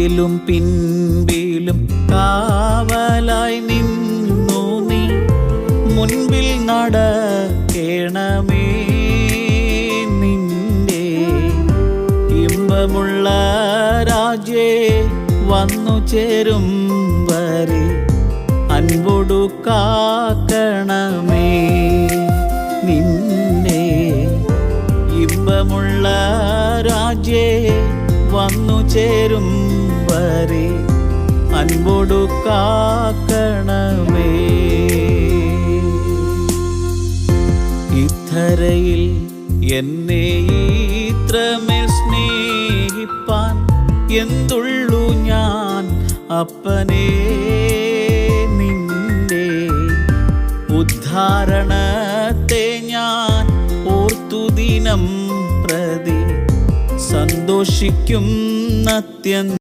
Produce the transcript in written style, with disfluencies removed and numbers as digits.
മുൻപിലും പിൻപിലും കാവലായി നിന്നു നീ മുൻപിൽ നടക്കേണമേ. നിന്റെ ഇമ്പമുള്ള രാജ്യേ വന്നു ചേരും വരെ അൻപൊടു കാക്കണമേ. നിന്റെ ഇമ്പമുള്ള രാജ്യേ വന്നു ചേരും വരെ അൻപൊടു കാക്കണമേ. ഇത്തരയിൽ എന്നെ ഇത്രമേൽ സ്നേഹിപ്പാൻ എന്തുള്ളു ഞാൻ അപ്പനേ. നിന്റെ ഉദ്ധാരണത്തെ ഞാൻ ഓർത്തു ദിനം പ്രതി സന്തോഷിക്കും അത്യന്തം.